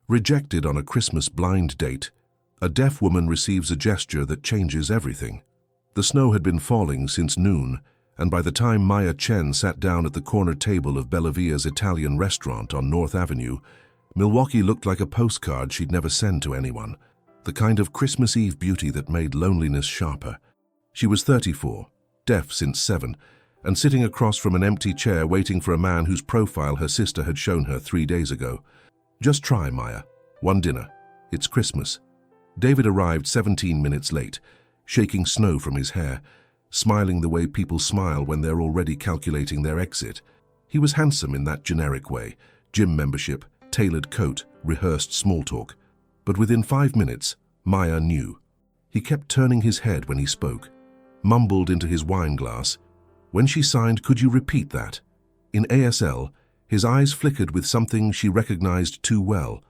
Rejected on a Christmas blind date, a deaf woman receives a gesture that changes everything. The snow had been falling since noon, and by the time Maya Chen sat down at the corner table of Bellavia's Italian restaurant on North Avenue, Milwaukee looked like a postcard she'd never send to anyone, the kind of Christmas Eve beauty that made loneliness sharper. She was 34, deaf since 7, and sitting across from an empty chair waiting for a man whose profile her sister had shown her 3 days ago. "Just try, Maya. One dinner. It's Christmas." David arrived 17 minutes late, shaking snow from his hair, smiling the way people smile when they're already calculating their exit. He was handsome in that generic way, gym membership, tailored coat, rehearsed small talk. But within 5 minutes, Maya knew. He kept turning his head when he spoke, mumbled into his wine glass. When she signed, "Could you repeat that?" In ASL, his eyes flickered with something she recognized too well: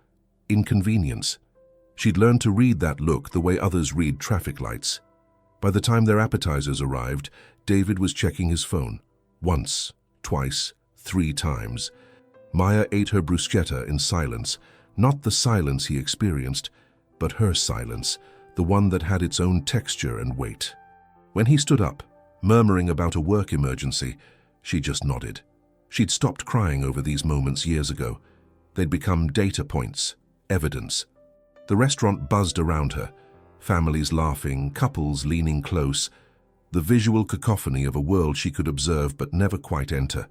inconvenience. She'd learned to read that look the way others read traffic lights. By the time their appetizers arrived, David was checking his phone. Once, twice, 3 times. Maya ate her bruschetta in silence, not the silence he experienced, but her silence, the one that had its own texture and weight. When he stood up, murmuring about a work emergency, she just nodded. She'd stopped crying over these moments years ago. They'd become data points, evidence. The restaurant buzzed around her, families laughing, couples leaning close, the visual cacophony of a world she could observe but never quite enter.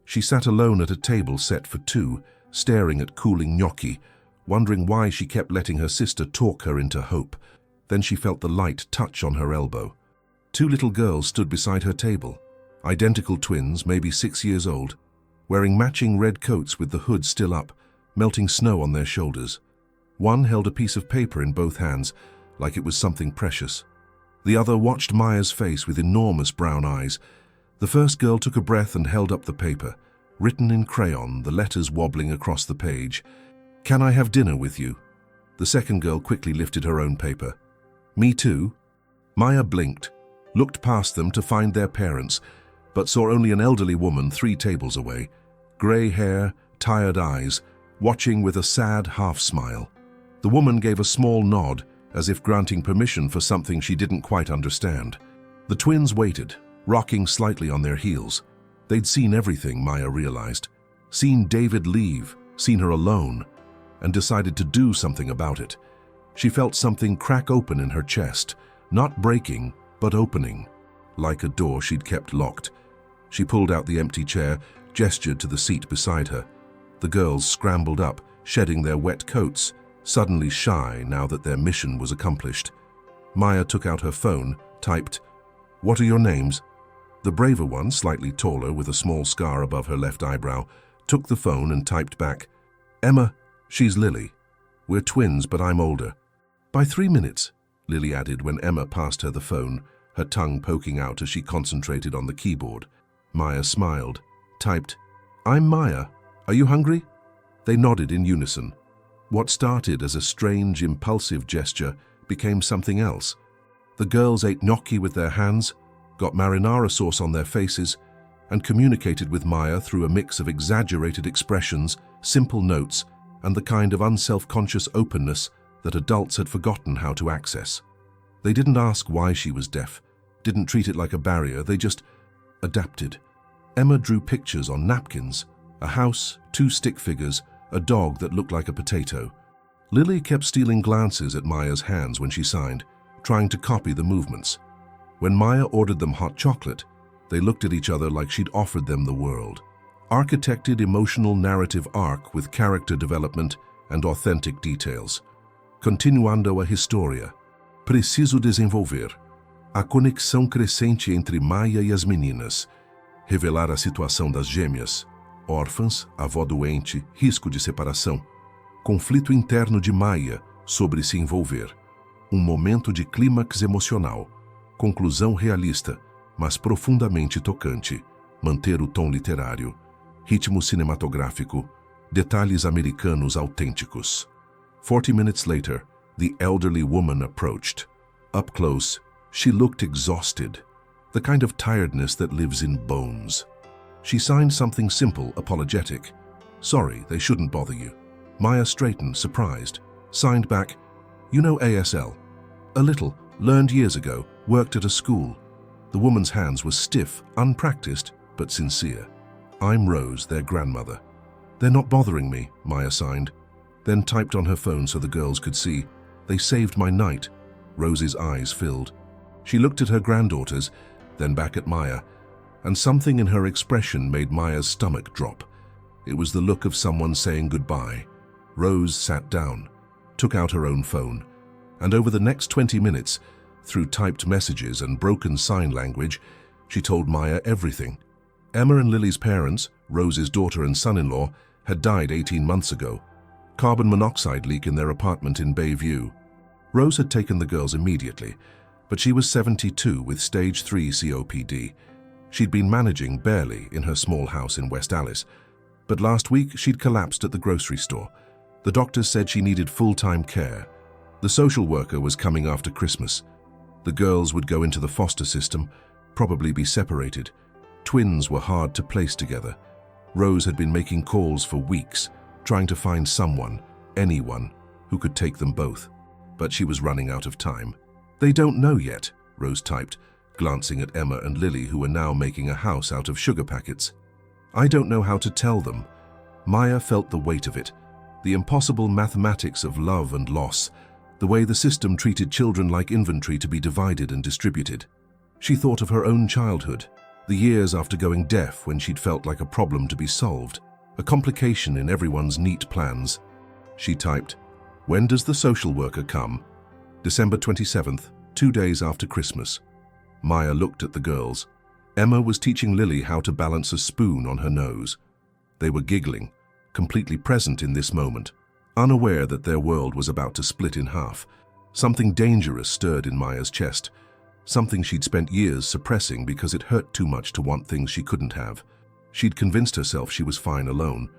She sat alone at a table set for 2, staring at cooling gnocchi, wondering why she kept letting her sister talk her into hope. Then she felt the light touch on her elbow. 2 little girls stood beside her table. Identical twins, maybe 6 years old, wearing matching red coats with the hood still up, melting snow on their shoulders. One held a piece of paper in both hands, like it was something precious. The other watched Maya's face with enormous brown eyes. The first girl took a breath and held up the paper, written in crayon, the letters wobbling across the page. "Can I have dinner with you?" The second girl quickly lifted her own paper. "Me too?" Maya blinked, looked past them to find their parents, but saw only an elderly woman 3 tables away, grey hair, tired eyes, watching with a sad half-smile. The woman gave a small nod, as if granting permission for something she didn't quite understand. The twins waited, rocking slightly on their heels. They'd seen everything, Maya realized. Seen David leave, seen her alone, and decided to do something about it. She felt something crack open in her chest, not breaking, but opening, like a door she'd kept locked. She pulled out the empty chair, gestured to the seat beside her. The girls scrambled up, shedding their wet coats, suddenly shy now that their mission was accomplished. Maya took out her phone, typed, "What are your names?" The braver one, slightly taller with a small scar above her left eyebrow, took the phone and typed back, "Emma, she's Lily. We're twins, but I'm older." "By 3 minutes," Lily added when Emma passed her the phone, her tongue poking out as she concentrated on the keyboard. Maya smiled, typed, "I'm Maya. Are you hungry?" They nodded in unison. What started as a strange, impulsive gesture became something else. The girls ate gnocchi with their hands, got marinara sauce on their faces, and communicated with Maya through a mix of exaggerated expressions, simple notes, and the kind of unself-conscious openness that adults had forgotten how to access. They didn't ask why she was deaf, didn't treat it like a barrier, they just adapted. Emma drew pictures on napkins, a house, 2 stick figures, a dog that looked like a potato. Lily kept stealing glances at Maya's hands when she signed, trying to copy the movements. When Maya ordered them hot chocolate, they looked at each other like she'd offered them the world. Architected emotional narrative arc with character development and authentic details. Continuando a história. Preciso desenvolver. A conexão crescente entre Maya e as meninas. Revelar a situação das gêmeas. Órfãs, avó doente, risco de separação. Conflito interno de Maya sobre se envolver. Momento de clímax emocional. Conclusão realista, mas profundamente tocante. Manter o tom literário. Ritmo cinematográfico. Detalhes americanos autênticos. 40 minutes later, the elderly woman approached. Up close, she looked exhausted, the kind of tiredness that lives in bones. She signed something simple, apologetic. "Sorry, they shouldn't bother you." Maya straightened, surprised. Signed back, "You know ASL?" "A little. Learned years ago. Worked at a school." The woman's hands were stiff, unpracticed, but sincere. "I'm Rose, their grandmother." "They're not bothering me," Maya signed. Then typed on her phone so the girls could see. "They saved my night." Rose's eyes filled. She looked at her granddaughters, then back at Maya, and something in her expression made Maya's stomach drop. It was the look of someone saying goodbye. Rose sat down, took out her own phone, and over the next 20 minutes, through typed messages and broken sign language, she told Maya everything. Emma and Lily's parents, Rose's daughter and son-in-law, had died 18 months ago. Carbon monoxide leak in their apartment in Bayview. Rose had taken the girls immediately, but she was 72 with stage 3 COPD. She'd been managing barely in her small house in West Allis, but last week she'd collapsed at the grocery store. The doctors said she needed full-time care. The social worker was coming after Christmas. The girls would go into the foster system, probably be separated. Twins were hard to place together. Rose had been making calls for weeks, trying to find someone, anyone, who could take them both. But she was running out of time. "They don't know yet," Rose typed, glancing at Emma and Lily, who were now making a house out of sugar packets. "I don't know how to tell them." Maya felt the weight of it, the impossible mathematics of love and loss, the way the system treated children like inventory to be divided and distributed. She thought of her own childhood, the years after going deaf when she'd felt like a problem to be solved, a complication in everyone's neat plans. She typed, "When does the social worker come?" "December 27th, 2 days after Christmas." Maya looked at the girls. Emma was teaching Lily how to balance a spoon on her nose. They were giggling, completely present in this moment, unaware that their world was about to split in half. Something dangerous stirred in Maya's chest, something she'd spent years suppressing because it hurt too much to want things she couldn't have. She'd convinced herself she was fine alone.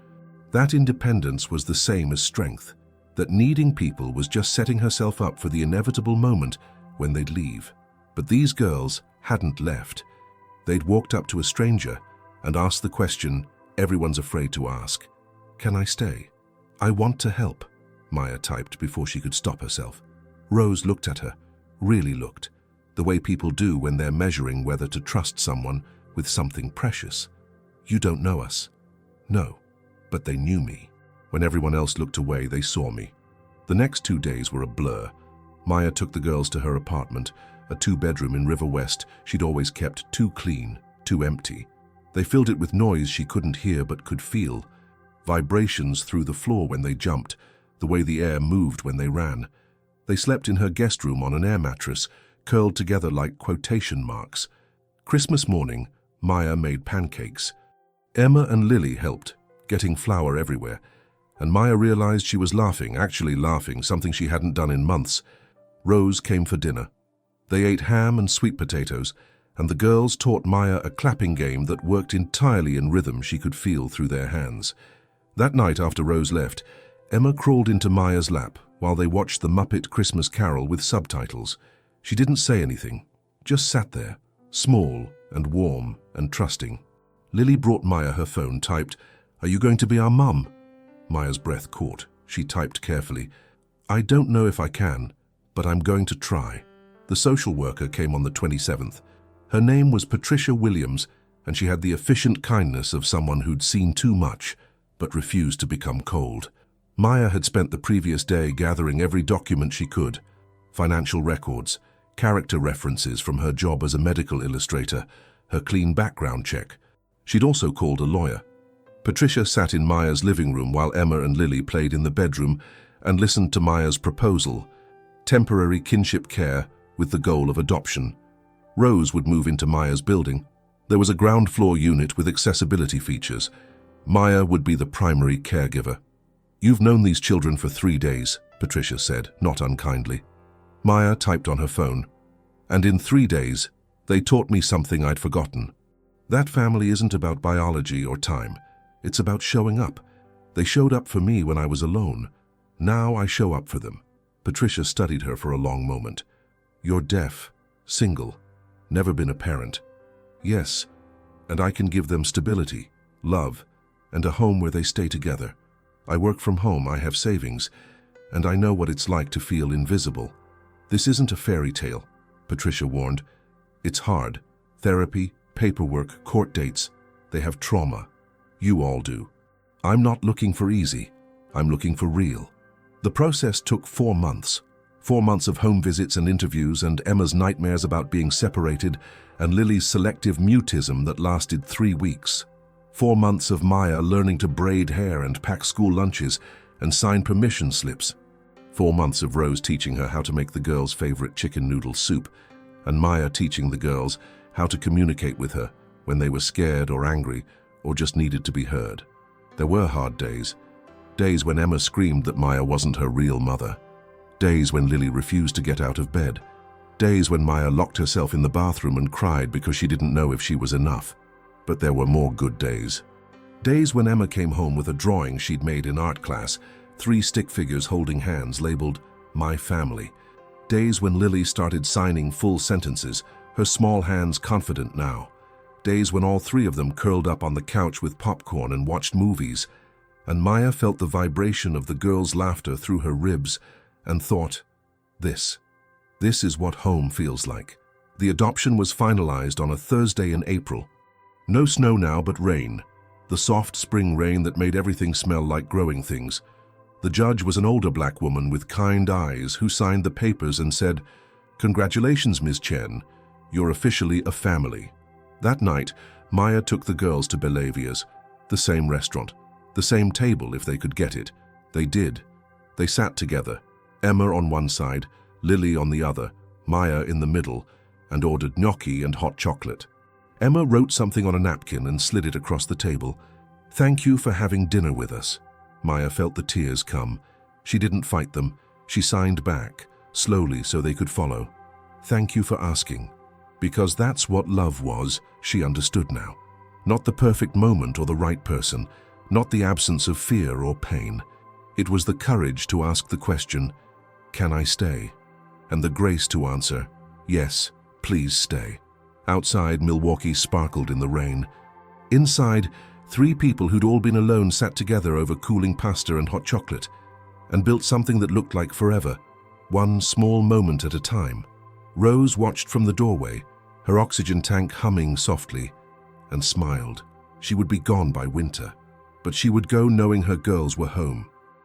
That independence was the same as strength, that needing people was just setting herself up for the inevitable moment when they'd leave. But these girls hadn't left. They'd walked up to a stranger and asked the question everyone's afraid to ask. "Can I stay?" "I want to help," Maya typed before she could stop herself. Rose looked at her, really looked, the way people do when they're measuring whether to trust someone with something precious. "You don't know us." "No, but they knew me. When everyone else looked away, they saw me." The next 2 days were a blur. Maya took the girls to her apartment, a 2-bedroom in River West she'd always kept too clean, too empty. They filled it with noise she couldn't hear but could feel. Vibrations through the floor when they jumped, the way the air moved when they ran. They slept in her guest room on an air mattress, curled together like quotation marks. Christmas morning, Maya made pancakes. Emma and Lily helped, getting flour everywhere, and Maya realized she was laughing, actually laughing, something she hadn't done in months. Rose came for dinner. They ate ham and sweet potatoes, and the girls taught Maya a clapping game that worked entirely in rhythm she could feel through their hands. That night after Rose left, Emma crawled into Maya's lap while they watched the Muppet Christmas Carol with subtitles. She didn't say anything, just sat there, small and warm and trusting. Lily brought Maya her phone, typed, "Are you going to be our mum?" Maya's breath caught. She typed carefully, "I don't know if I can, but I'm going to try." The social worker came on the 27th. Her name was Patricia Williams, and she had the efficient kindness of someone who'd seen too much, but refused to become cold. Maya had spent the previous day gathering every document she could, financial records, character references from her job as a medical illustrator, her clean background check. She'd also called a lawyer. Patricia sat in Maya's living room while Emma and Lily played in the bedroom and listened to Maya's proposal, temporary kinship care with the goal of adoption. Rose would move into Maya's building. There was a ground floor unit with accessibility features. Maya would be the primary caregiver. "You've known these children for 3 days, Patricia said, not unkindly. Maya typed on her phone. "And in 3 days, they taught me something I'd forgotten. That family isn't about biology or time. It's about showing up. They showed up for me when I was alone. Now I show up for them." Patricia studied her for a long moment. "You're deaf, single, never been a parent." "Yes, and I can give them stability, love, and a home where they stay together. I work from home, I have savings, and I know what it's like to feel invisible. This isn't a fairy tale, Patricia warned. It's hard. Therapy, paperwork, court dates. They have trauma. You all do. I'm not looking for easy. I'm looking for real. The process took 4 months. 4 months of home visits and interviews, and Emma's nightmares about being separated, and Lily's selective mutism that lasted 3 weeks. 4 months of Maya learning to braid hair and pack school lunches and sign permission slips. 4 months of Rose teaching her how to make the girls' favorite chicken noodle soup, and Maya teaching the girls how to communicate with her when they were scared or angry or just needed to be heard. There were hard days. Days when Emma screamed that Maya wasn't her real mother. Days when Lily refused to get out of bed. Days when Maya locked herself in the bathroom and cried because she didn't know if she was enough. But there were more good days. Days when Emma came home with a drawing she'd made in art class, 3 stick figures holding hands labeled, "My Family." Days when Lily started signing full sentences, her small hands confident now. Days when all 3 of them curled up on the couch with popcorn and watched movies, and Maya felt the vibration of the girls' laughter through her ribs and thought, this is what home feels like. The adoption was finalized on a Thursday in April. No snow now, but rain. The soft spring rain that made everything smell like growing things. The judge was an older black woman with kind eyes who signed the papers and said, "Congratulations, Ms. Chen. You're officially a family." That night, Maya took the girls to Belavia's, the same restaurant, the same table if they could get it. They did. They sat together, Emma on one side, Lily on the other, Maya in the middle, and ordered gnocchi and hot chocolate. Emma wrote something on a napkin and slid it across the table. "Thank you for having dinner with us." Maya felt the tears come. She didn't fight them. She signed back, slowly so they could follow. "Thank you for asking." Because that's what love was, she understood now. Not the perfect moment or the right person, not the absence of fear or pain. It was the courage to ask the question, "Can I stay?" And the grace to answer, "Yes, please stay." Outside, Milwaukee sparkled in the rain. Inside, 3 people who'd all been alone sat together over cooling pasta and hot chocolate and built something that looked like forever, one small moment at a time. Rose watched from the doorway, her oxygen tank humming softly, and smiled. She would be gone by winter, but she would go knowing her girls were home.